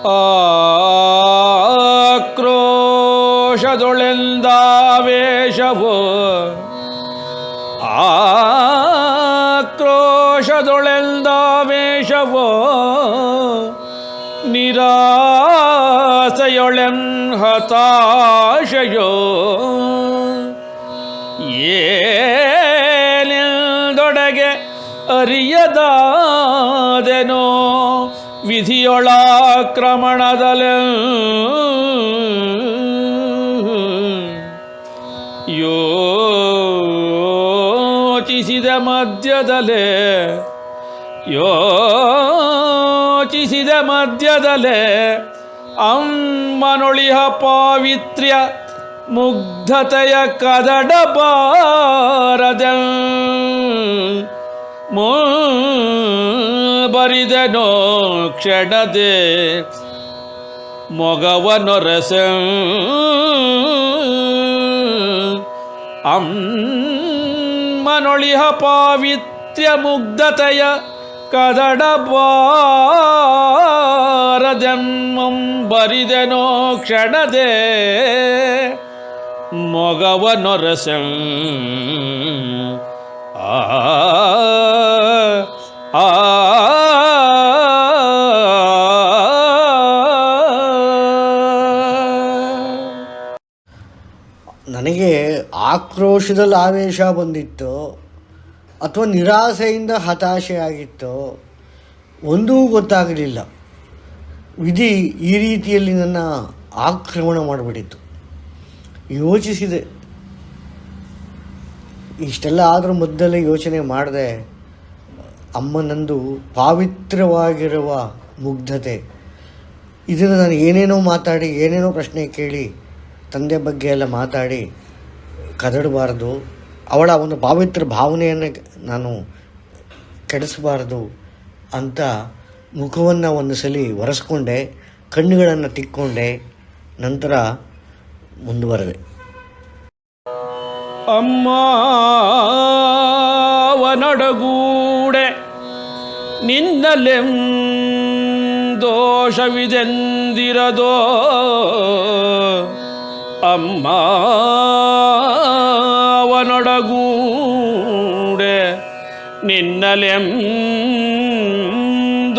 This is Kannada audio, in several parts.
ಆಕ್ರೋಶದೊಳೆಂದಾವೇಶವೋ ಆಕ್ರೋಶದೊಳೆಂದಾವೇಶವೋ ನಿರಾಸೆಯೊಳೆನ್ ಹತಾಶೆಯೋ ಏನೆಂದೊಡೆಗೆ ಅರಿಯದಾದೆನೋ ವಿಧಿಯೊಳಾಕ್ರಮಣದಲೆ ಯೋಚಿಸಿದ ಮಧ್ಯದಲೆ ಅಮ್ಮನೊಳಿಹ ಪಾವಿತ್ರ್ಯ ಮುಗ್ಧತೆಯ ಕದಡಬಾರದೆ ಬರಿದೆನೋ ಕ್ಷಣದೆ ಮೊಗವನೊರಸ ಅಮ್ಮನೊಳಿಹ ಪಾವಿತ್ರ್ಯ ಮುಗ್ಧತೆಯ ಕದಡಬಾರದೆಮ್ಮಂ ಬರಿದೆನೋ ಕ್ಷಣದೆ ಮೊಗವನೊರಸ ನನಗೆ ಆಕ್ರೋಶದಲ್ಲಿ ಆವೇಶ ಬಂದಿತ್ತು ಅಥವಾ ನಿರಾಸೆಯಿಂದ ಹತಾಶೆ ಆಗಿತ್ತು, ಒಂದೂ ಗೊತ್ತಾಗಲಿಲ್ಲ. ವಿಧಿ ಈ ರೀತಿಯಲ್ಲಿ ನನ್ನ ಆಕ್ರಮಣ ಮಾಡಿಬಿಟ್ಟಿತ್ತು. ಯೋಚಿಸಿದೆ, ಇಷ್ಟೆಲ್ಲ ಆದರೂ ಮೊದಲೇ ಯೋಚನೆ ಮಾಡಿದೆ. ಅಮ್ಮನಂದು ಪಾವಿತ್ರವಾಗಿರುವ ಮುಗ್ಧತೆ, ಇದನ್ನು ನಾನು ಏನೇನೋ ಮಾತಾಡಿ ಏನೇನೋ ಪ್ರಶ್ನೆ ಕೇಳಿ ತಂದೆ ಬಗ್ಗೆ ಎಲ್ಲ ಮಾತಾಡಿ ಕದಡಬಾರ್ದು, ಅವಳ ಒಂದು ಪಾವಿತ್ರ ಭಾವನೆಯನ್ನು ನಾನು ಕೆಡಿಸಬಾರ್ದು ಅಂತ ಮುಖವನ್ನು ಒಂದು ಸಲ ಒರೆಸ್ಕೊಂಡೆ, ಕಣ್ಣುಗಳನ್ನು ತಿಕ್ಕೊಂಡೆ, ನಂತರ ಮುಂದುವರೆದೆ. ಅಮ್ಮವನೊಡಗೂಡೆ ನಿನ್ನಲೆಂ ದೋಷವಿದೆಂದಿರದೋ, ಅಮ್ಮವನೊಡಗೂಡೆ ನಿನ್ನಲೆಂ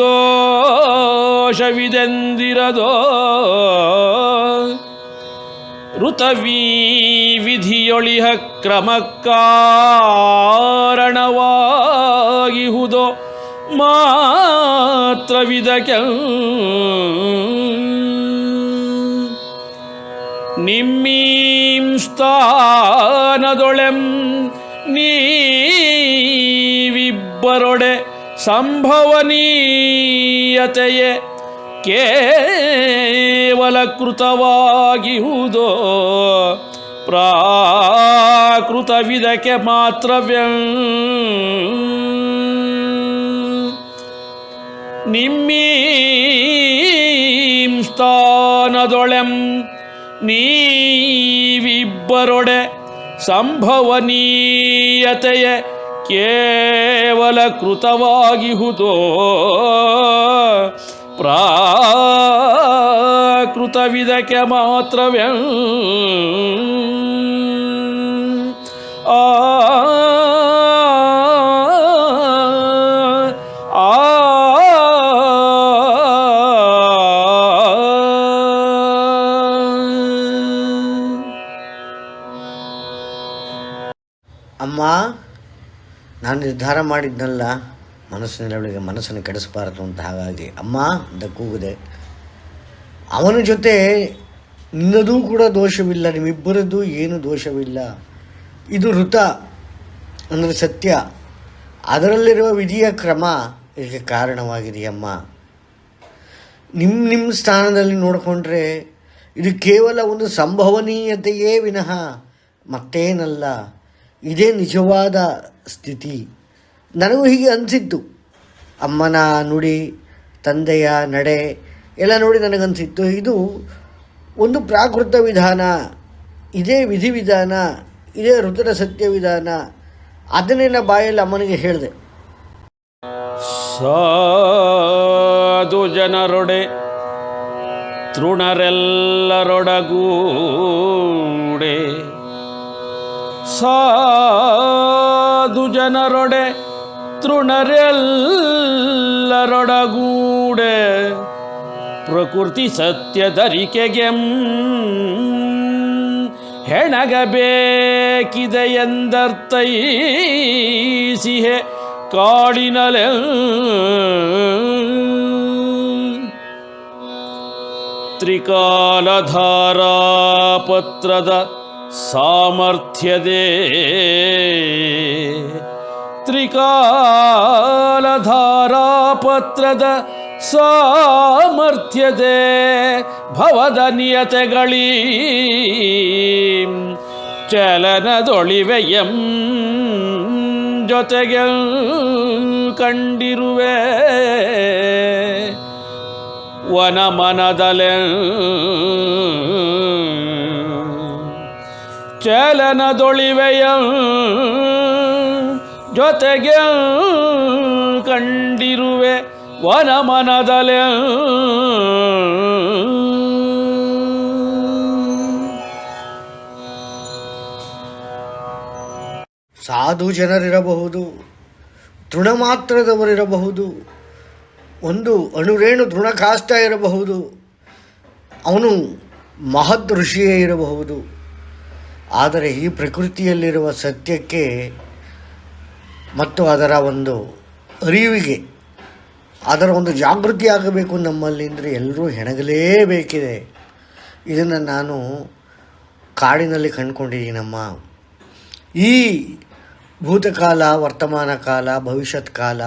ದೋಷವಿದೆಂದಿರದೋ, ಋತವೀ ವಿಧಿಯೊಳಿಹ ಕ್ರಮಕಾರಣವಾಗಿಹುದೋ ಮಾತ್ರವಿದಕ್ಕೆ ನಿಮ್ಮೀಂ ಸ್ಥಾನದೊಳೆಂ ನೀವಿಬ್ಬರೊಡೆ ಸಂಭವನೀಯತೆಯೇ ಕೇವಲ ಕೃತವಾಗಿಹುದೋ ಪ್ರಾಕೃತವಿದಕ್ಕೆ ಮಾತ್ರವ್ಯ ನಿಮ್ಮೀಂ ಸ್ಥಾನದೊಳೆಂ ನೀವಿಬ್ಬರೊಡೆ ಸಂಭವನೀಯತೆಯ ಕೇವಲ ಕೃತವಾಗಿಹುದೋ ಪ್ರಾಕೃತವಿದಕ್ಕೆ ಮಾತ್ರವೇ ಅಮ್ಮ, ನಾನು ನಿರ್ಧಾರ ಮಾಡಿದ್ನಲ್ಲ ಮನಸ್ಸಿನಲ್ಲಿ ಅವಳಿಗೆ ಮನಸ್ಸನ್ನು ಕೆಡಿಸಬಾರದು ಅಂತ. ಹಾಗಾಗಿ ಅಮ್ಮ ಅಂತ ಕೂಗಿದೆ. ಅವನ ಜೊತೆ ನಿನ್ನದೂ ಕೂಡ ದೋಷವಿಲ್ಲ, ನಿಮ್ಮಿಬ್ಬರದ್ದು ಏನು ದೋಷವಿಲ್ಲ. ಇದು ಋತ ಅಂದರೆ ಸತ್ಯ, ಅದರಲ್ಲಿರುವ ವಿಧಿಯ ಕ್ರಮ ಇದಕ್ಕೆ ಕಾರಣವಾಗಿದೆಯಮ್ಮ. ನಿಮ್ಮ ಸ್ಥಾನದಲ್ಲಿ ನೋಡಿಕೊಂಡ್ರೆ ಇದು ಕೇವಲ ಒಂದು ಸಂಭವನೀಯತೆಯೇ ವಿನಃ ಮತ್ತೇನಲ್ಲ. ಇದೇ ನಿಜವಾದ ಸ್ಥಿತಿ. ನನಗೂ ಹೀಗೆ ಅನಿಸಿತ್ತು. ಅಮ್ಮನ ನುಡಿ, ತಂದೆಯ ನಡೆ ಎಲ್ಲ ನೋಡಿ ನನಗನ್ಸಿತ್ತು, ಇದು ಒಂದು ಪ್ರಾಕೃತ ವಿಧಾನ, ಇದೇ ವಿಧಿವಿಧಾನ, ಇದೇ ಋತುರ ಸತ್ಯ ವಿಧಾನ. ಅದನ್ನೇ ನಾ ಬಾಯಲ್ಲಿ ಅಮ್ಮನಿಗೆ ಹೇಳಿದೆ. ಸಾಧು ಜನರೊಡೆ ತೃಣರೆಲ್ಲರೊಡಗೂಡೆ ಸಾಧು ಜನರೊಡೆ ತೃಣರೆಲ್ಲರೊಡಗೂಡೆ ಪ್ರಕೃತಿ ಸತ್ಯದರಿಕೆಗೆಂ ಹೆಣಗಬೇಕಿದೆ ಎಂದರ್ಥೈಸಿಹೆ ಕಾಡಿನಲೆ ತ್ರಿಕಾಲಧಾರಾಪತ್ರದ ಸಾಮರ್ಥ್ಯದೇ ತ್ರಿಕಾಲಧಾರಾಪತ್ರದ ಸಾಮರ್ಥ್ಯದೆ ಭವದ ನಿಯತೆಗಳೀ ಚಲನದೊಳಿವೆಯಂ ಜೊತೆಗೆ ಕಂಡಿರುವೆ ವನಮನದಲೆ ಚಲನದೊಳಿವೆಯಂ ಜೊತೆಗೆ ಕಂಡಿರುವೆ ವನಮನದಲೆ ಸಾಧು ಜನರಿರಬಹುದು, ತೃಣಮಾತ್ರದವರಿರಬಹುದು, ಒಂದು ಅಣುರೇಣು ತೃಣಕಾಷ್ಟ ಇರಬಹುದು, ಅವನು ಮಹದ್ ಋಷಿಯೇ ಇರಬಹುದು. ಆದರೆ ಈ ಪ್ರಕೃತಿಯಲ್ಲಿರುವ ಸತ್ಯಕ್ಕೆ ಮತ್ತು ಅದರ ಒಂದು ಅರಿವಿಗೆ, ಅದರ ಒಂದು ಜಾಗೃತಿ ಆಗಬೇಕು ನಮ್ಮಲ್ಲಿ ಅಂದರೆ ಎಲ್ಲರೂ ಹೆಣಗಲೇಬೇಕಿದೆ. ಇದನ್ನು ನಾನು ಕಾಡಿನಲ್ಲಿ ಕಂಡುಕೊಂಡಿದ್ದೀನಮ್ಮ. ಈ ಭೂತಕಾಲ, ವರ್ತಮಾನ ಕಾಲ, ಭವಿಷ್ಯತ್ ಕಾಲ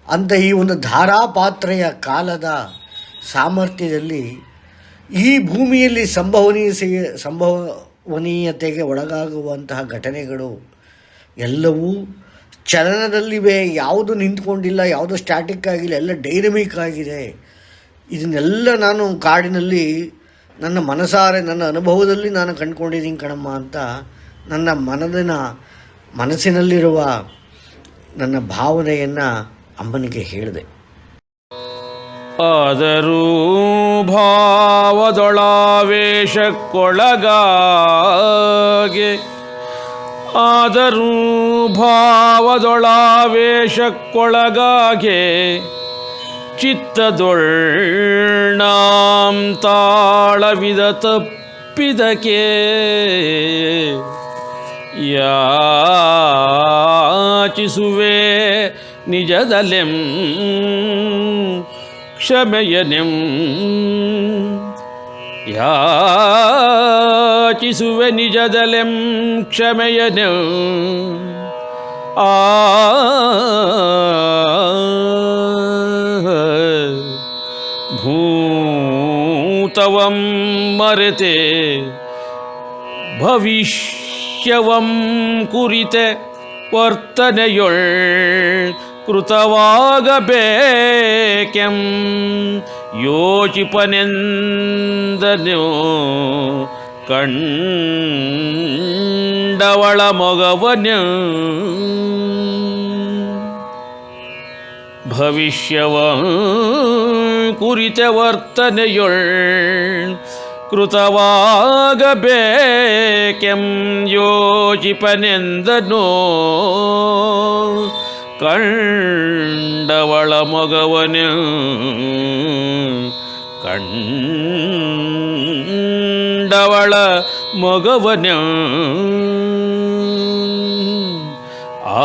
ಅಂತ ಈ ಒಂದು ಧಾರಾಪಾತ್ರೆಯ ಕಾಲದ ಸಾಮರ್ಥ್ಯದಲ್ಲಿ ಈ ಭೂಮಿಯಲ್ಲಿ ಸಂಭವನೀಯತೆಗೆ ಒಳಗಾಗುವಂತಹ ಘಟನೆಗಳು ಎಲ್ಲವೂ ಚಲನದಲ್ಲಿವೆ. ಯಾವುದು ನಿಂತ್ಕೊಂಡಿಲ್ಲ, ಯಾವುದು ಸ್ಟ್ಯಾಟಿಕ್ ಆಗಿಲ್ಲ, ಎಲ್ಲ ಡೈನಮಿಕ್ ಆಗಿದೆ. ಇದನ್ನೆಲ್ಲ ನಾನು ಕಾಡಿನಲ್ಲಿ ನನ್ನ ಮನಸಾರೆ, ನನ್ನ ಅನುಭವದಲ್ಲಿ ನಾನು ಕಂಡುಕೊಂಡಿದ್ದೀನಿ ಕಣಮ್ಮ ಅಂತ ನನ್ನ ಮನಸ್ಸಿನಲ್ಲಿರುವ ನನ್ನ ಭಾವನೆಯನ್ನು ಅಮ್ಮನಿಗೆ ಹೇಳಿದೆ. ಆದರೂ ಭಾವದೊಳಾವೇಶಕ್ಕೊಳಗಾಗೆ ಚಿತ್ತದೊಳ್ನಾಂ ತಾಳವಿದ ತಪ್ಪಿದಕ್ಕೆ ಯಾಚಿಸುವೆ ನಿಜದಲೆಂ ಕ್ಷಮೆಯನೆಂ ಯಾಚಿಸುವೆ ನಿಜದಲೆಂ ಕ್ಷಮೆಯನೆಂ ಭೂತವಂ ಮರೆತೆ ಭವಿಷ್ಯವಂ ಕುರಿತೆ ವರ್ತನೆಯೊಳ್ ಕೃತವಾಗಬೇಕೆಂ ಯೋಚಿಪನೆಂದನೋ ಕಂಡವಳ ಮೊಗವನು ಭವಿಷ್ಯವ ಕುರಿತ ವರ್ತನೆಯೊಳ್ ಕೃತವಾಗಬೇಕೆಂ ಯೋಚಿಪನೆಂದನೋ ಕಂಡವಳ ಮೊಗವನು ಕಂಡವಳ ಮೊಗವನು ಆ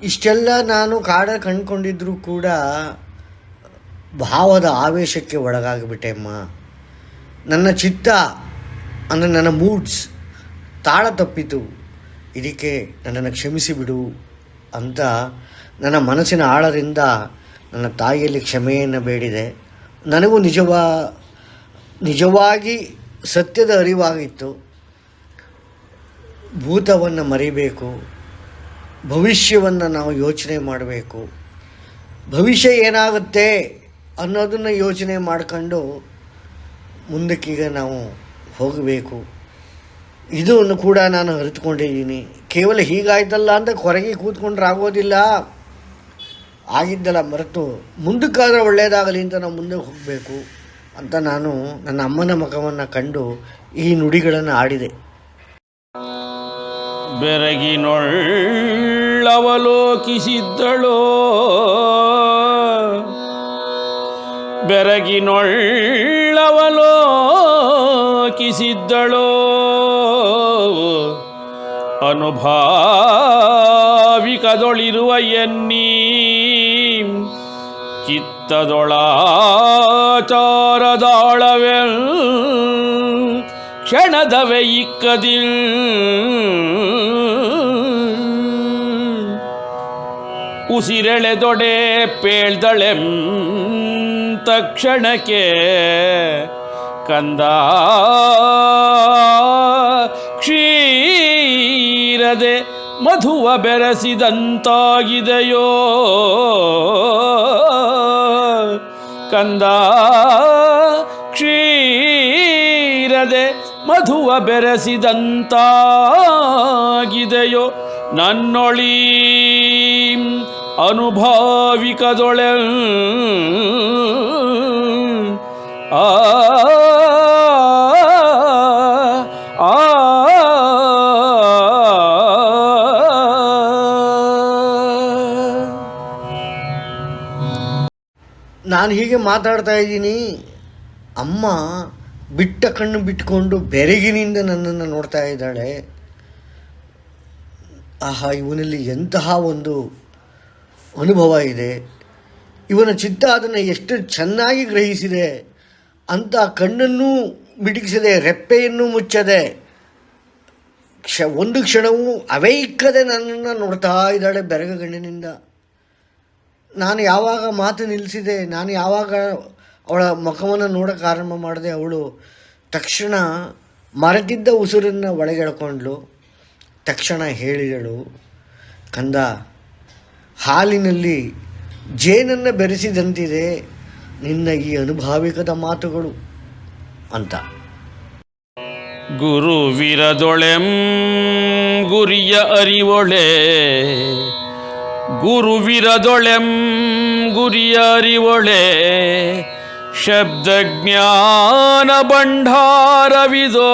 ಇಷ್ಟೆಲ್ಲ ನಾನು ಕಾಡ ಕಂಡುಕೊಂಡಿದ್ರೂ ಕೂಡ ಭಾವದ ಆವೇಶಕ್ಕೆ ಒಳಗಾಗಿಬಿಟ್ಟೆ ಅಮ್ಮ. ನನ್ನ ಚಿತ್ತ ಅಂದರೆ ನನ್ನ ಮೂಡ್ಸ್ ತಾಳ ತಪ್ಪಿತು. ಇದಕ್ಕೆ ನನ್ನನ್ನು ಕ್ಷಮಿಸಿಬಿಡು ಅಂತ ನನ್ನ ಮನಸ್ಸಿನ ಆಳದಿಂದ ನನ್ನ ತಾಯಿಯಲ್ಲಿ ಕ್ಷಮೆಯನ್ನು ಬೇಡಿದೆ. ನನಗೂ ನಿಜವಾಗಿ ಸತ್ಯದ ಅರಿವಾಗಿತ್ತು. ಭೂತವನ್ನು ಮರಿಬೇಕು, ಭವಿಷ್ಯವನ್ನು ನಾವು ಯೋಚನೆ ಮಾಡಬೇಕು, ಭವಿಷ್ಯ ಏನಾಗುತ್ತೆ ಅನ್ನೋದನ್ನು ಯೋಚನೆ ಮಾಡ್ಕೊಂಡು ಮುಂದಕ್ಕೀಗ ನಾವು ಹೋಗಬೇಕು. ಇದನ್ನು ಕೂಡ ನಾನು ಅರಿತುಕೊಂಡಿದ್ದೀನಿ. ಕೇವಲ ಹೀಗಾಯ್ತಲ್ಲ ಅಂತ ಹೊರಗೆ ಕೂತ್ಕೊಂಡ್ರೆ ಆಗೋದಿಲ್ಲ. ಆಗಿದ್ದಲ್ಲ ಮರೆತು ಮುಂದಕ್ಕಾದರೆ ಒಳ್ಳೆಯದಾಗಲಿ ಅಂತ ನಾವು ಮುಂದೆ ಹೋಗಬೇಕು ಅಂತ ನಾನು ನನ್ನ ಅಮ್ಮನ ಮುಖವನ್ನು ಕಂಡು ಈ ನುಡಿಗಳನ್ನು ಆಡಿದೆ. ಬೆರಗಿನೊಳ್ಳವಲೋಕಿಸಿದ್ದಳೋ ಬೆರಗಿನೊಳ್ಳವಲೋಕಿಸಿದ್ದಳೋ ಅನುಭಾವಿಕದೊಳಿರುವ ಎನ್ನೀ ಚಿತ್ತದೊಳಾಚಾರದಾಳವೆ ಕ್ಷಣದವೆ ಇಕ್ಕದಿಲ್ ಉಸಿರೆಳೆದೊಡೆ ಪೇಳ್ದಳೆಂ ತಕ್ಷಣಕ್ಕೆ ಕಂದ ಕ್ಷೀರದೆ ಮಧುವ ಬೆರೆಸಿದಂತಾಗಿದೆಯೋ ಕಂದ ಕ್ಷೀರದೆ ಮಧುವ ಬೆರೆಸಿದಂತಾಗಿದೆಯೋ ನನ್ನೊಳಿ ಅನುಭಾವಿಕದೊಳೆ ಆ ನಾನು ಹೀಗೆ ಮಾತಾಡ್ತಾ ಇದ್ದೀನಿ. ಅಮ್ಮ ಬಿಟ್ಟ ಕಣ್ಣು ಬಿಟ್ಕೊಂಡು ಬೆರಗಿನಿಂದ ನನ್ನನ್ನು ನೋಡ್ತಾ ಇದ್ದಾಳೆ. ಆಹಾ, ಇವನಲ್ಲಿ ಎಂತಹ ಒಂದು ಅನುಭವ ಇದೆ, ಇವನ ಚಿತ್ತ ಅದನ್ನು ಎಷ್ಟು ಚೆನ್ನಾಗಿ ಗ್ರಹಿಸಿದೆ ಅಂತ ಕಣ್ಣನ್ನು ಮಿಟುಕಿಸದೆ ರೆಪ್ಪೆಯನ್ನು ಮುಚ್ಚದೆ ಒಂದು ಕ್ಷಣವೂ ಅವೈಕ್ಕದೆ ನನ್ನನ್ನು ನೋಡ್ತಾ ಇದ್ದಾಳೆ ಬೆರಗಗಣ್ಣಿನಿಂದ. ನಾನು ಯಾವಾಗ ಮಾತು ನಿಲ್ಲಿಸಿದೆ, ನಾನು ಯಾವಾಗ ಅವಳ ಮುಖವನ್ನು ನೋಡೋಕ್ಕೆ ಆರಂಭ ಮಾಡಿದೆ, ಅವಳು ತಕ್ಷಣ ಮರೆತಿದ್ದ ಉಸಿರನ್ನು ಒಳಗೆಳ್ಕೊಂಡ್ಳು. ತಕ್ಷಣ ಹೇಳಿದಳು, ಕಂದ, ಹಾಲಿನಲ್ಲಿ ಜೇನನ್ನು ಬೆರೆಸಿದಂತಿದೆ ನಿನ್ನ ಈ ಅನುಭಾವಿಕದ ಮಾತುಗಳು ಅಂತ. ಗುರುವಿರದೊಳೆಂ ಗುರಿಯ ಅರಿವೊಳೆ ಗುರುವಿರದೊಳೆಂ ಗುರಿಯ ಅರಿವೊಳೆ ಶಬ್ದಜ್ಞಾನ ಭಂಡಾರವಿದೋ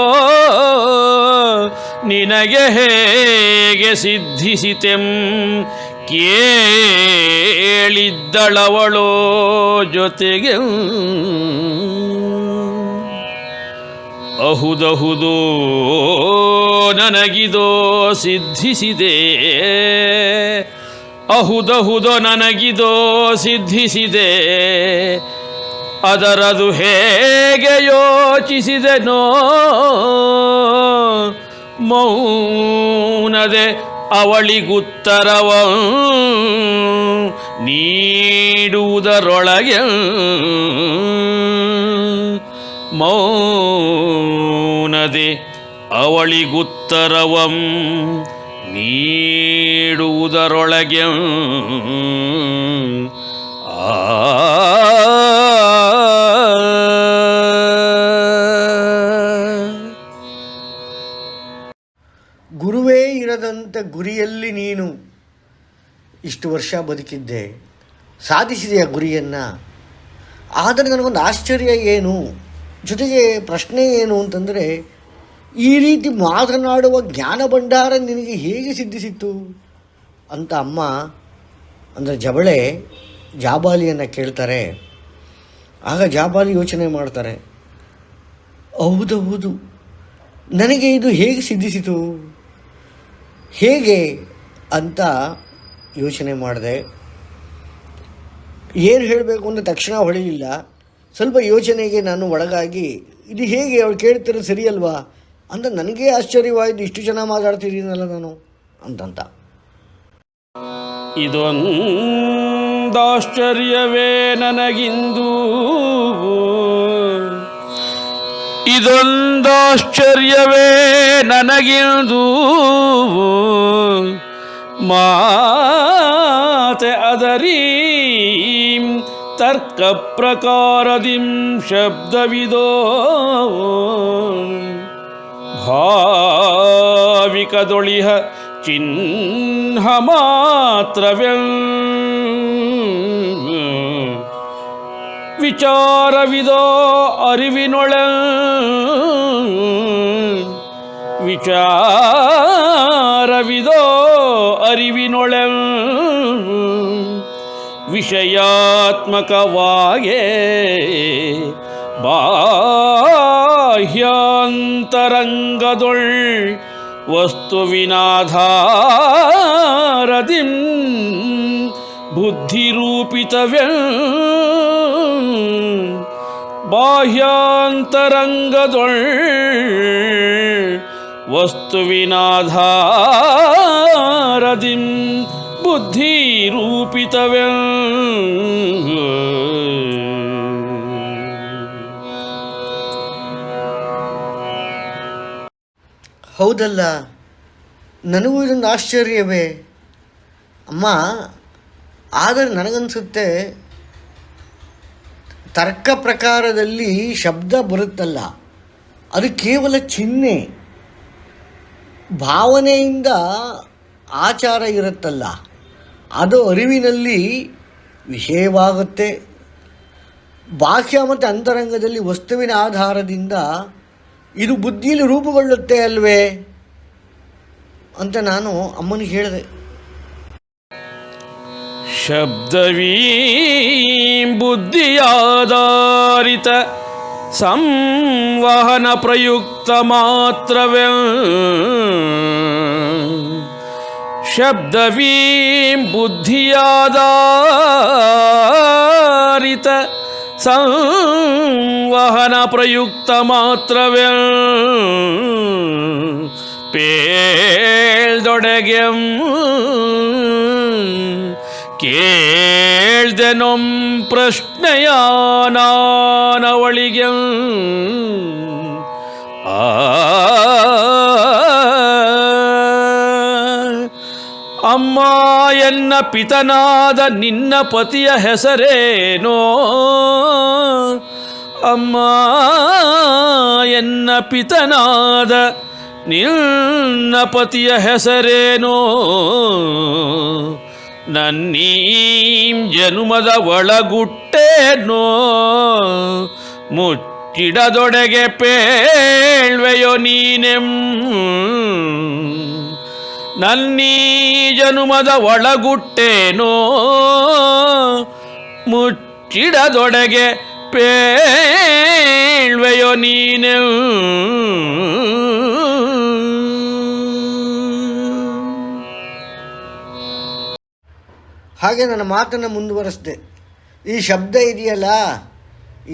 ನಿನಗೆ ಹೇಗೆ ಸಿದ್ಧಿಸಿತೆಂ ಕೇಳಿದ್ದಳವಳೋ ಜೊತೆಗೆ ಅಹುದಹುದೋ ನನಗಿದೋ ಸಿದ್ಧಿಸಿದೆ ಅಹುದಹುದೋ ನನಗಿದೋ ಸಿದ್ಧಿಸಿದೆ ಅದರದು ಹೇಗೆ ಯೋಚಿಸಿದೆನೋ ಮೌನದೆ ಅವಳಿಗುತ್ತರವ ನೀಡುವುದರೊಳಗೆ ಮೌನದೆ ಅವಳಿಗುತ್ತರವಂ ನೀಡುವುದರೊಳಗೆ ಗುರುವೇ ಇರದಂಥ ಗುರಿಯಲ್ಲಿ ನೀನು ಇಷ್ಟು ವರ್ಷ ಬದುಕಿದ್ದೆ, ಸಾಧಿಸಿದೆಯ ಗುರಿಯನ್ನು. ಆದರೆ ನನಗೊಂದು ಆಶ್ಚರ್ಯ ಏನು, ಜೊತೆಗೆ ಪ್ರಶ್ನೆ ಏನು ಅಂತಂದರೆ, ಈ ರೀತಿ ಮಾತನಾಡುವ ಜ್ಞಾನ ಭಂಡಾರ ನಿನಗೆ ಹೇಗೆ ಸಿದ್ಧಿಸಿತ್ತು ಅಂತ ಅಮ್ಮ ಅಂದರೆ ಜಬಳೆ ಜಾಬಾಲಿಯನ್ನು ಕೇಳ್ತಾರೆ. ಆಗ ಜಾಬಾಲಿ ಯೋಚನೆ ಮಾಡ್ತಾರೆ, ಹೌದೌದು, ನನಗೆ ಇದು ಹೇಗೆ ಸಿದ್ಧಿಸಿತು, ಹೇಗೆ ಅಂತ ಯೋಚನೆ ಮಾಡಿದೆ. ಏನು ಹೇಳಬೇಕು ಅಂತ ತಕ್ಷಣ ಹೊಳೆಯಿಲ್ಲ. ಸ್ವಲ್ಪ ಯೋಚನೆಗೆ ನಾನು ಒಳಗಾಗಿ ಇದು ಹೇಗೆ ಅವಳು ಕೇಳ್ತಿರೋದು ಸರಿಯಲ್ವಾ ಅಂತ ನನಗೇ ಆಶ್ಚರ್ಯವಾಯಿತು, ಇಷ್ಟು ಚೆನ್ನಾಗಿ ಮಾತಾಡ್ತಿದ್ದೀನಲ್ಲ ನಾನು ಅಂತಂತ. ಇದೊಂದಾಶ್ಚರ್ಯವೇ ನನಗಿಂದು, ಇದೊಂದಾಶ್ಚರ್ಯವೇ ನನಗಿಂದು ಮಾತೆ ಅದರೀಂ ತರ್ಕ ಪ್ರಕಾರದಿಂ ಶಬ್ದವಿದೋ ಭಾಷೆಯೊಳಗೆ ಭಾವಿಕದೊಳಿಹ ಚಿಹ್ನ ಮಾತ್ರವೆಂ ವಿಚಾರವಿದೋ ಅರಿವಿನೊಳೆ ವಿಚಾರವಿದೋ ಅರಿವಿನೊಳೆ ವಿಷಯಾತ್ಮಕವಾಗೇ ಬಾಹ್ಯಾಂತರಂಗದೊಳ್ ವಸ್ತುವಿನಾಧಾರದಿಂ ಬುದ್ಧಿರೂಪಿತವೇ ಬಾಹ್ಯಾಂತರಂಗದೊಳ್ ವಸ್ತುವಿನಾಧಾರದಿಂ ಬುದ್ಧಿರೂಪಿತವೇ ಹೌದಲ್ಲ, ನನಗೂ ಇದೊಂದು ಆಶ್ಚರ್ಯವೇ ಅಮ್ಮ. ಆದರೆ ನನಗನ್ಸುತ್ತೆ ತರ್ಕ ಪ್ರಕಾರದಲ್ಲಿ ಶಬ್ದ ಬರುತ್ತಲ್ಲ, ಅದು ಕೇವಲ ಚಿಹ್ನೆ. ಭಾವನೆಯಿಂದ ಆಚಾರ ಇರುತ್ತಲ್ಲ, ಅದು ಅರಿವಿನಲ್ಲಿ ವಿಷಯವಾಗುತ್ತೆ. ಬಾಹ್ಯ ಮತ್ತು ಅಂತರಂಗದಲ್ಲಿ ವಸ್ತುವಿನ ಆಧಾರದಿಂದ ಇದು ಬುದ್ಧಿಯಲ್ಲಿ ರೂಪುಗೊಳ್ಳುತ್ತೆ ಅಲ್ವೇ ಅಂತ ನಾನು ಅಮ್ಮನಿಗೆ ಹೇಳಿದೆ. ಶಬ್ದವೀ ಬುದ್ಧಿಯಾಧಾರಿತ ಸಂವಹನ ಪ್ರಯುಕ್ತ ಮಾತ್ರವೇ ಶಬ್ದವೀ ಬುದ್ಧಿಯಾಧಾರಿತ ಸಂವಹನ ಪ್ರಯುಕ್ತ ಮಾತ್ರವೇ ಪೇಳ್ದೊಡೆಗೆಂ ಕೇಳ್ದೆನೊಂ ಪ್ರಶ್ನೆಯ ನಾನವಳಿಗೆ ಅಮ್ಮ ಎನ್ನ ಪಿತನಾದ ನಿನ್ನ ಪತಿಯ ಹೆಸರೇನೋ ಅಮ್ಮ ಎನ್ನ ಪಿತನಾದ ನಿನ್ನ ಪತಿಯ ಹೆಸರೇನೋ ನನ್ನೀಂ ಜನುಮದ ಒಳಗುಟ್ಟೇನೋ ಮುಚ್ಚಿಡದೊಡೆಗೆ ಪೇಳ್ವೆಯೋ ನೀನೆಂ ನನ್ನೀ ಜನುಮದ ಒಳಗುಟ್ಟೇನೋ ಮುಚ್ಚಿಡದೊಡೆಗೆ ಪೇಳ್ವೆಯೋ ನೀನೆಂ ಹಾಗೆ ನನ್ನ ಮಾತನ್ನು ಮುಂದುವರಿಸಿದೆ. ಈ ಶಬ್ದ ಇದೆಯಲ್ಲ,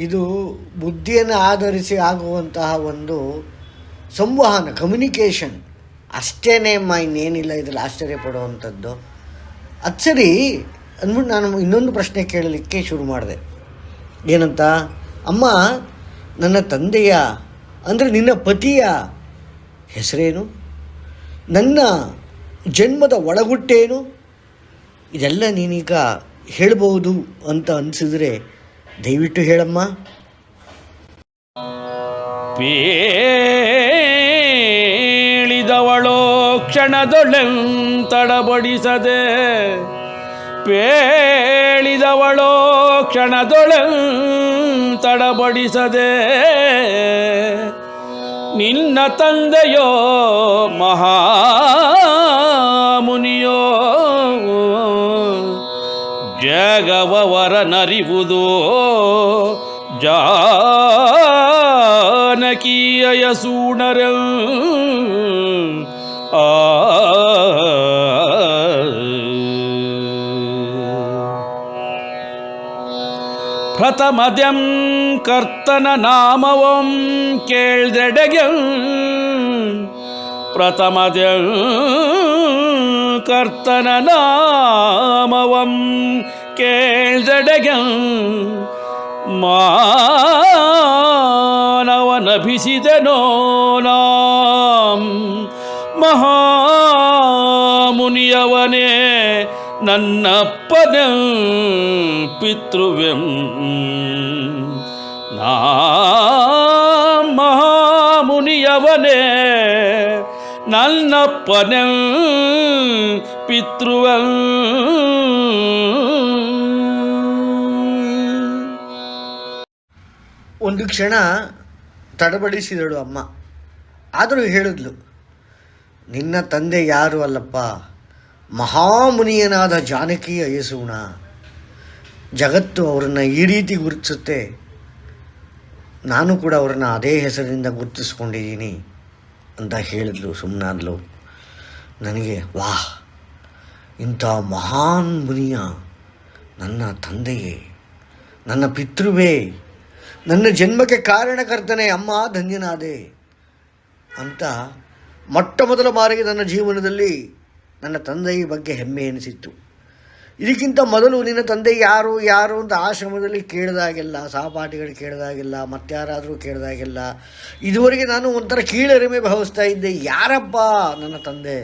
ಇದು ಬುದ್ಧಿಯನ್ನು ಆಧರಿಸಿ ಆಗುವಂತಹ ಒಂದು ಸಂವಹನ, ಕಮ್ಯುನಿಕೇಷನ್ ಅಷ್ಟೇನೇ ಅಮ್ಮ, ಇನ್ನೇನಿಲ್ಲ ಇದರಲ್ಲಿ ಆಶ್ಚರ್ಯ ಪಡುವಂಥದ್ದು. ಅದು ಸರಿ ಅಂದ್ಬಿಟ್ಟು ನಾನು ಇನ್ನೊಂದು ಪ್ರಶ್ನೆ ಕೇಳಲಿಕ್ಕೆ ಶುರು ಮಾಡಿದೆ. ಏನಂತ, ಅಮ್ಮ ನನ್ನ ತಂದೆಯ ಅಂದರೆ ನಿನ್ನ ಪತಿಯ ಹೆಸರೇನು, ನನ್ನ ಜನ್ಮದ ಒಳಗುಟ್ಟೇನು, ಇದೆಲ್ಲ ನೀನೀಗ ಹೇಳ್ಬೋದು ಅಂತ ಅನಿಸಿದ್ರೆ ದಯವಿಟ್ಟು ಹೇಳಮ್ಮ. ಪೇಳಿದವಳೋ ಕ್ಷಣದೊಳೆಂ ತಡಬಡಿಸದೆ ಪೇಳಿದವಳೋ ಕ್ಷಣದೊಳೆಂ ತಡಬಡಿಸದೆ ನಿನ್ನ ತಂದೆಯೋ ಮಹಾಮುನಿಯೋ ಜಗವವರನರಿವುದೋ ಜಾನಕಿಯ ಸೂಣರ ಪ್ರಥಮದ್ಯಂ ಕರ್ತನ ನಾಮವಂ ಕೇಳ್ದೆಡೆಗೆ ಪ್ರಥಮದ್ಯಂ ಕರ್ತನ ನಾಮವಂ ಕೇಳ್ದೆಡೆಗೆ ಮಾನವನಭಿಸಿದೆನೋ ನಾಂ ಮಹಾಮುನಿಯವನೇ ನನ್ನಪ್ಪನ ಪಿತೃವ್ಯಂ ನಾ ಮಹಾಮುನಿಯವನೇ ನನ್ನಪ್ಪನೆಂ ಪಿತೃವಂ. ಒಂದು ಕ್ಷಣ ತಡಬಡಿಸಿದಳು ಅಮ್ಮ. ಆದರೂ ಹೇಳಿದ್ಲು, ನಿನ್ನ ತಂದೆ ಯಾರು ಅಲ್ಲಪ್ಪ, ಮಹಾಮುನಿಯನಾದ ಜಾನಕಿ ಅಯಸೂಣ. ಜಗತ್ತು ಅವರನ್ನು ಈ ರೀತಿ ಗುರುತಿಸುತ್ತೆ, ನಾನು ಕೂಡ ಅವ್ರನ್ನ ಅದೇ ಹೆಸರಿನಿಂದ ಗುರುತಿಸ್ಕೊಂಡಿದ್ದೀನಿ ಅಂತ ಹೇಳಿದ್ಲು. ಸುಮ್ಮನಾದ್ಲು. ನನಗೆ ವಾಹ್, ಇಂಥ ಮಹಾನ್ ಮುನಿಯ ನನ್ನ ತಂದೆಯೇ, ನನ್ನ ಪಿತೃವೇ, ನನ್ನ ಜನ್ಮಕ್ಕೆ ಕಾರಣಕರ್ತನೇ, ಅಮ್ಮ ಧನ್ಯನಾದೆ ಅಂತ ಮೊಟ್ಟ ಮೊದಲ ಬಾರಿಗೆ ನನ್ನ ಜೀವನದಲ್ಲಿ ನನ್ನ ತಂದೆಯ ಬಗ್ಗೆ ಹೆಮ್ಮೆ ಎನಿಸಿತ್ತು. ಇದಕ್ಕಿಂತ ಮೊದಲು ನಿನ್ನ ತಂದೆ ಯಾರು ಯಾರು ಅಂತ ಆಶ್ರಮದಲ್ಲಿ ಕೇಳಿದಾಗೆಲ್ಲ, ಸಹಪಾಠಿಗಳು ಕೇಳಿದಾಗೆಲ್ಲ, ಮತ್ತಾರಾದರೂ ಕೇಳಿದಾಗೆಲ್ಲ ಇದುವರೆಗೆ ನಾನು ಒಂಥರ ಕೀಳರಿಮೆ ಭಾವಿಸ್ತಾ ಇದ್ದೆ. ಯಾರಪ್ಪ ನನ್ನ ತಂದೆ,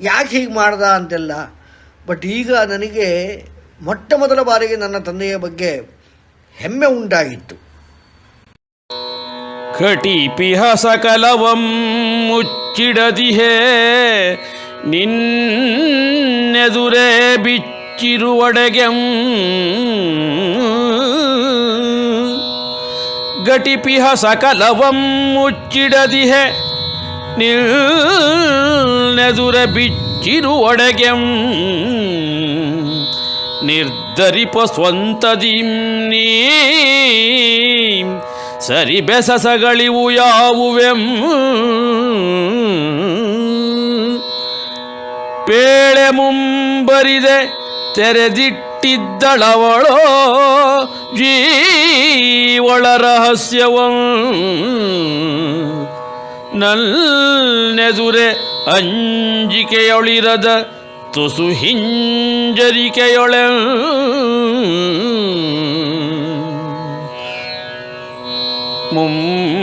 ಯಾಕೆ ಹೀಗೆ ಮಾಡ್ದ ಅಂತೆಲ್ಲ. ಬಟ್ ಈಗ ನನಗೆ ಮೊಟ್ಟ ಮೊದಲ ಬಾರಿಗೆ ನನ್ನ ತಂದೆಯ ಬಗ್ಗೆ ಹೆಮ್ಮೆ ಉಂಟಾಗಿತ್ತು. ಘಟಿಪಿಹ ಸಕಲವಂ ಮುಚ್ಚಿಡದಿಹೇ ನಿನ್ನೆದುರೇ ಬಿಚ್ಚಿರುವಡೆಗೆಂ. ಘಟಿಪಿಹ ಸಕಲವಂ ಮುಚ್ಚಿಡದಿಹೆ ನಿನ್ನೆದುರ ಬಿಚ್ಚಿರುವಡೆಗೆಂ. ನಿರ್ಧರಿಪ ಸ್ವಂತದಿಂ ನೀ ಸರಿ ಬೆಸಸಗಳಿವು ಯಾವುವೆಂ. ಪೇಳೆ ಮುಂಬರಿದೆ ತೆರೆದಿಟ್ಟಿದ್ದಳವಳೋ ಜೀವಳ ರಹಸ್ಯವಂ. ನಲ್ನೆದುರೆ ಅಂಜಿಕೆಯೊಳಿರದ ತುಸು ಹಿಂಜರಿಕೆಯೊಳೆ.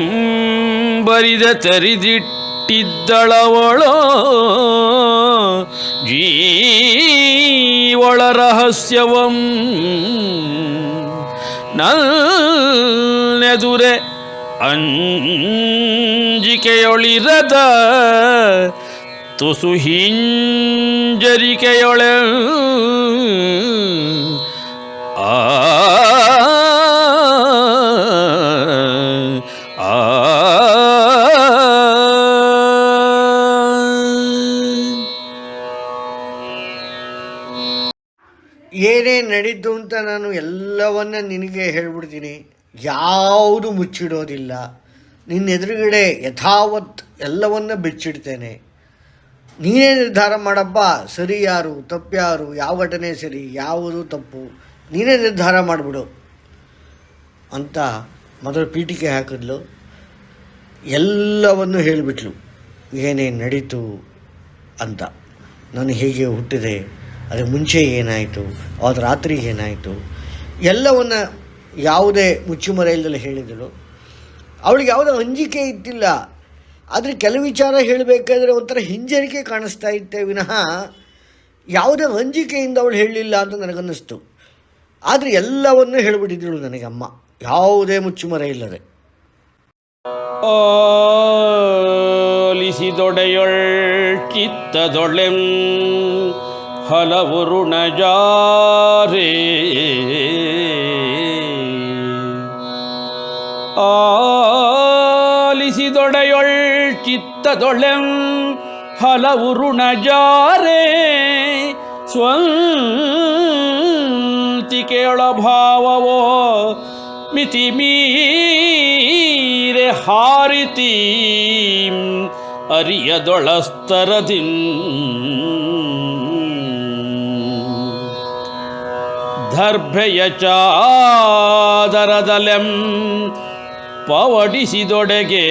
ಮುಂಬರಿದ ತೆರೆದಿಟ್ಟಿದ್ದಳವಳೋ ಜೀವಳ ರಹಸ್ಯವಂ. ನಲ್ನೆದುರೆ ಅಂಜಿಕೆಯೊಳಿರದ ತುಸು ಹಿಂಜರಿಕೆಯೊಳೆ. ಆ ಏನೇನು ನಡೀತು ಅಂತ ನಾನು ಎಲ್ಲವನ್ನ ನಿನಗೆ ಹೇಳ್ಬಿಡ್ತೀನಿ. ಯಾವುದು ಮುಚ್ಚಿಡೋದಿಲ್ಲ. ನಿನ್ನ ಎದುರುಗಡೆ ಯಥಾವತ್ ಎಲ್ಲವನ್ನ ಬಿಚ್ಚಿಡ್ತೇನೆ. ನೀನೇ ನಿರ್ಧಾರ ಮಾಡಪ್ಪ, ಸರಿ ಯಾರು ತಪ್ಪು ಯಾರು, ಯಾವ ಘಟನೆ ಸರಿ ಯಾವುದು ತಪ್ಪು, ನೀನೇ ನಿರ್ಧಾರ ಮಾಡಿಬಿಡು ಅಂತ ಮೊದಲು ಪೀಠಿಕೆ ಹಾಕಿದ್ಲು. ಎಲ್ಲವನ್ನು ಹೇಳಿಬಿಟ್ಲು, ಏನೇನು ನಡೀತು ಅಂತ. ನಾನು ಹೇಗೆ ಹುಟ್ಟಿದೆ, ಅದಕ್ಕೆ ಮುಂಚೆ ಏನಾಯಿತು, ಅವತ್ತು ರಾತ್ರಿ ಏನಾಯಿತು, ಎಲ್ಲವನ್ನು ಯಾವುದೇ ಮುಚ್ಚುಮರೆ ಇಲ್ಲದೆ ಹೇಳಿದಳು. ಅವಳಿಗೆ ಯಾವುದೋ ಅಂಜಿಕೆ ಇತ್ತಿಲ್ಲ. ಆದರೆ ಕೆಲವು ವಿಚಾರ ಹೇಳಬೇಕಾದ್ರೆ ಒಂಥರ ಹಿಂಜರಿಕೆ ಕಾಣಿಸ್ತಾ ಇತ್ತೆ ವಿನಃ ಯಾವುದೇ ಅಂಜಿಕೆಯಿಂದ ಅವಳು ಹೇಳಲಿಲ್ಲ ಅಂತ ನನಗನ್ನಿಸ್ತು. ಆದರೆ ಎಲ್ಲವನ್ನೂ ಹೇಳಿಬಿಟ್ಟಿದ್ದಳು ನನಗೆ ಅಮ್ಮ, ಯಾವುದೇ ಮುಚ್ಚುಮರೆ ಇಲ್ಲದೆ. ಆಲಿಸಿದೊಡೆಯೊಳ್ ಚಿತ್ತದೊಳೆಂ ಹಲವು ಋಣಜಾರೇ. ಆಲಿಸಿದೊಡೆಯೊಳ್ ಚಿತ್ತದೊಳೆಂ ಹಲವು ಋಣಜಾರೇ. ಸ್ವಂತಿಕೆಯೊಳ ಭಾವವೋ ಮಿತಿ ಮೀರೆ ಹಾರಿತೀ ಅರಿಯದೊಳಸ್ತರದಿಂ. ದರ್ಭೆಯ ಚಾದರದಲೆಂ ಪವಡಿಸಿದೊಡೆಗೆ.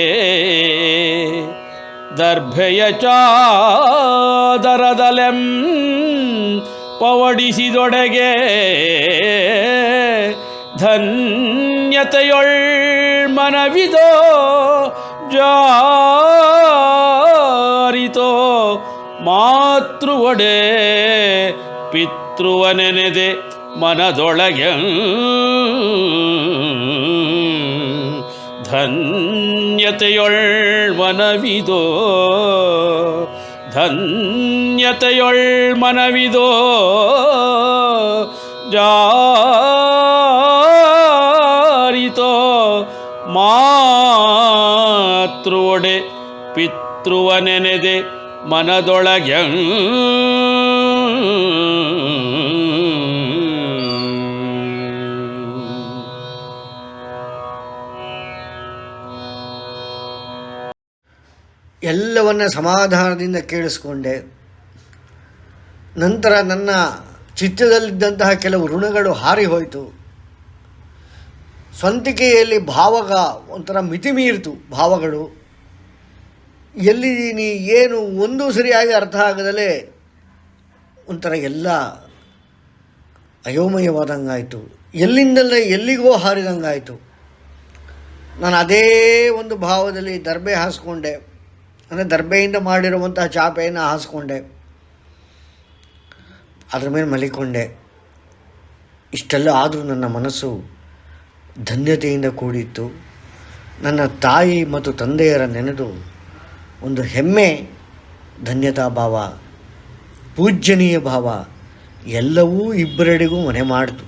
ದರ್ಭೆಯ ಚಾದರದಲೆಂ ಪವಡಿಸಿದೊಡೆಗೆ. ಧನ್ಯತೆಯೊಳ್ ಮನವಿದೋ ಜಾರಿತೋ ಮಾತೃವಡೆ ಪಿತೃವನೆನೆದೆ ಮನದೊಳಗೆ. ಧನ್ಯತೆಯೊಳ್ ಮನವಿದೋ ಧನ್ಯತೆಯೊಳ್ ಮನವಿದೋ ಜಾರಿತೋ ಮಾತೃವೊಡೆ ಪಿತೃವ ನೆನೆದೆ ಮನದೊಳಗೆ ಎಲ್ಲವನ್ನ ಸಮಾಧಾನದಿಂದ ಕೇಳಿಸ್ಕೊಂಡೆ. ನಂತರ ನನ್ನ ಚಿತ್ತದಲ್ಲಿದ್ದಂತಹ ಕೆಲವು ಋಣಗಳು ಹಾರಿ ಹೋಯಿತು. ಸ್ವಂತಿಕೆಯಲ್ಲಿ ಭಾವಗ ಒಂಥರ ಮಿತಿ ಮೀರಿತು. ಭಾವಗಳು ಎಲ್ಲಿದ್ದೀನಿ ಏನು ಒಂದೂ ಸರಿಯಾಗಿ ಅರ್ಥ ಆಗದಲೇ ಒಂಥರ ಎಲ್ಲ ಅಯೋಮಯವಾದಂಗಾಯಿತು. ಎಲ್ಲಿಂದಲೇ ಎಲ್ಲಿಗೋ ಹಾರಿದಂಗಾಯಿತು. ನಾನು ಅದೇ ಒಂದು ಭಾವದಲ್ಲಿ ದರ್ಬೆ ಹಾಸ್ಕೊಂಡೆ, ಅಂದರೆ ದರ್ಬೆಯಿಂದ ಮಾಡಿರುವಂತಹ ಚಾಪೆಯನ್ನು ಹಾಸ್ಕೊಂಡೆ, ಅದರ ಮೇಲೆ ಮಲಿಕೊಂಡೆ. ಇಷ್ಟೆಲ್ಲ ಆದರೂ ನನ್ನ ಮನಸ್ಸು ಧನ್ಯತೆಯಿಂದ ಕೂಡಿತ್ತು. ನನ್ನ ತಾಯಿ ಮತ್ತು ತಂದೆಯರ ನೆನೆದು ಒಂದು ಹೆಮ್ಮೆ, ಧನ್ಯತಾ ಭಾವ, ಪೂಜ್ಯನೀಯ ಭಾವ ಎಲ್ಲವೂ ಇಬ್ಬರೆಡೆಗೂ ಮನೆ ಮಾಡಿತು.